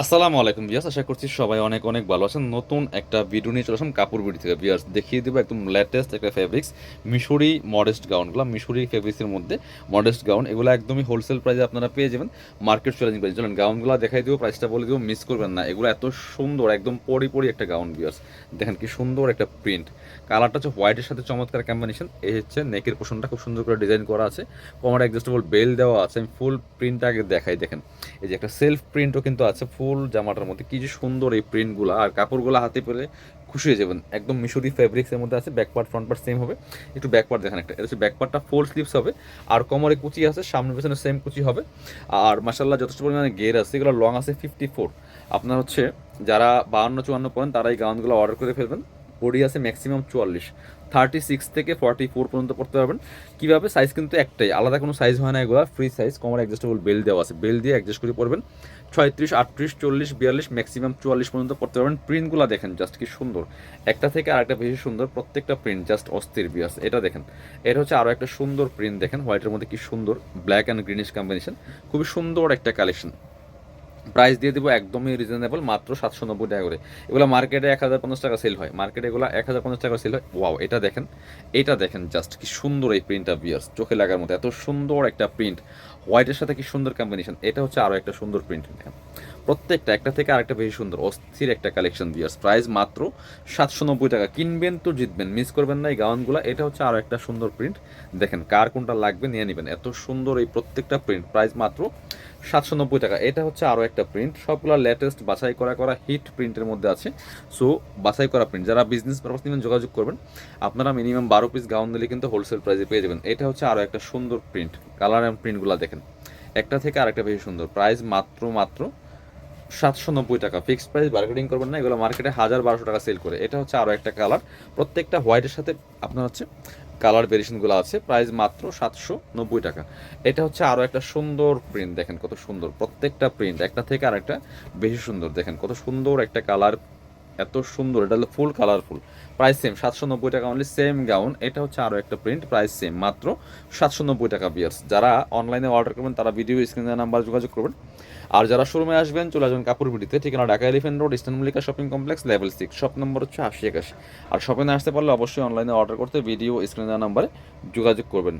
আসসালামু আলাইকুম ভিউয়ার্স, আশা করছি সবাই অনেক অনেক ভালো আছেন। নতুন একটা ভিডিও নিয়ে চলে আসলাম কাপড় বিডি থেকে। ভিউয়ার্স, দেখিয়ে দেবো একদম লেটেস্ট একটা ফেব্রিক্স, মিশরি মডেস্ট গাউনগুলো। মিশরি ফেব্রিক্সের মধ্যে মডেস্ট গাউন, এগুলো একদমই হোলসেল প্রাইসে আপনারা পেয়ে যাবেন, মার্কেট চ্যালেঞ্জিং প্রাইস। চলেন গাউনগুলো দেখাই দেবো, প্রাইসটা বলে দেবো, মিস করবেন না। এগুলো এত সুন্দর, একদম পরি একটা গাউন। ভিউয়ার্স দেখেন কি সুন্দর একটা প্রিন্ট, কালারটা হচ্ছে হোয়াইটের সাথে চমৎকার কম্বিনেশন। এই হচ্ছে নেকের পোর্শনটা খুব সুন্দর করে ডিজাইন করা আছে, কোমরে অ্যাডজাস্টেবল বেল দেওয়া আছে। আমি ফুল প্রিন্টটা আগে দেখাই, দেখেন এই যে একটা সেলফ প্রিন্টও কিন্তু আছে ফুল জামাটার মধ্যে। কি যে সুন্দর এই প্রিন্টগুলো, আর কাপড়গুলো হাতে পেলে খুশি হয়ে যাবেন। একদম মিশরি ফেব্রিক্সের মধ্যে আছে। Back part front part same হবে। একটু ব্যাক পার্ট দেখেন, একটা এটা হচ্ছে ব্যাক পার্টটা ফুল স্লিভস হবে, আর কোমরে কুচি আছে, সামনে পেছনে সেম কুচি হবে। আর মাশাআল্লাহ যথেষ্ট পরিমাণে গের আছে, এগুলো লং আছে 54। আপনার হচ্ছে যারা 52-54 পরেন তারা এই গাউনগুলো অর্ডার করে ফেলবেন। বডি আছে ম্যাক্সিমাম 44, 36 থেকে 44 পর্যন্ত পড়তে পারবেন। কীভাবে? সাইজ কিন্তু একটাই, আলাদা কোনো সাইজ হয় না, এগুলো ফ্রি সাইজ। কোমর অ্যাডজাস্টেবল বেল দেওয়া আছে, বেল দিয়ে অ্যাডজাস্ট করে পড়বেন। 36, 38, 40, 42, ম্যাক্সিমাম 44 পর্যন্ত পড়তে পারবেন। প্রিন্টগুলো দেখেন জাস্ট কি সুন্দর, একটা থেকে আরেকটা বেশি সুন্দর, প্রত্যেকটা প্রিন্ট জাস্ট অস্থির। বিয়াস এটা দেখেন, এটা হচ্ছে আরও একটা সুন্দর প্রিন্ট। দেখেন হোয়াইটের মধ্যে কি সুন্দর ব্ল্যাক অ্যান্ড গ্রিনিশ কম্বিনেশন, খুবই সুন্দর একটা কালেকশন। প্রাইস দিয়ে দিব একদমই রিজনেবল, মাত্র 790 টাকা করে। এগুলো মার্কেটে 1050 টাকা সেল হয়, মার্কেটে এগুলো 1050 টাকা সেল হয়। ওয়াও, এটা দেখেন, এটা দেখেন জাস্ট কি সুন্দর এই প্রিন্টটা। বিয়ার্স চোখে লাগার মতো এত সুন্দর একটা প্রিন্ট, হোয়াইটের সাথে কি সুন্দর কম্বিনেশন। এটা হচ্ছে আরও একটা সুন্দর প্রিন্ট। দেখেন প্রত্যেকটা একটা থেকে আরেকটা বেশি সুন্দর, অস্থির একটা কালেকশন। বিয়ার্স প্রাইস মাত্র 790 টাকা। কিনবেন তো জিতবেন, মিস করবেন না এই গাউনগুলো। এটা হচ্ছে আরও একটা সুন্দর প্রিন্ট। দেখেন কার কোনটা লাগবে নিয়ে নেবেন, এত সুন্দর এই প্রত্যেকটা প্রিন্ট। প্রাইস মাত্র 790 টাকা। এটা হচ্ছে আরও একটা প্রিন্ট, সবগুলো লেটেস্ট বাছাই করা হিট প্রিন্টের মধ্যে আছে। সো বাছাই করা প্রিন্ট, যারা বিজনেস পারপাস নেবেন যোগাযোগ করবেন। আপনারা মিনিমাম 12 পিস গাউন দিলে কিন্তু হোলসেল প্রাইসে পেয়ে যাবেন। এটা হচ্ছে আরও একটা সুন্দর প্রিন্ট, কালার অ্যান্ড প্রিন্টগুলো দেখেন একটা থেকে আরেকটা বেশি সুন্দর। প্রাইস মাত্র 790 টাকা। ফিক্সড প্রাইস, বার্গেনিং করবেন না, এগুলো মার্কেটে 1000-1200 টাকা সেল করে। এটা হচ্ছে আরও একটা কালার, প্রত্যেকটা হোয়াইটের সাথে আপনার হচ্ছে কালার ভেরিয়েশনগুলো আছে। প্রাইস মাত্র 790 টাকা। এটা হচ্ছে আরও একটা সুন্দর প্রিন্ট, দেখেন কত সুন্দর, প্রত্যেকটা প্রিন্ট একটা থেকে আরেকটা বেশি সুন্দর। দেখেন কত সুন্দর একটা কালার, এত সুন্দর। এটা হলো ফুল কালারফুল। প্রাইস সেম 790 টাকা অনলি, সেম গাউন। এটা হচ্ছে আরও একটা প্রিন্ট, প্রাইস সেম মাত্র 790 টাকা। বিয়ার্স যারা অনলাইনে অর্ডার করবেন তারা ভিডিও স্ক্রিনে নাম্বার যোগাযোগ করবেন। আর যারা শোরুমে আসবেন চলে আসবেন কাপড় বিডিতে, ঠিকানা Dhaka elephant road, eastern Mallika shopping complex, level 6, shop number হচ্ছে 8081। আর শপে না আসতে পারলে অবশ্যই অনলাইনে অর্ডার করতে ভিডিও স্ক্রিনে নাম্বারে যোগাযোগ করবেন।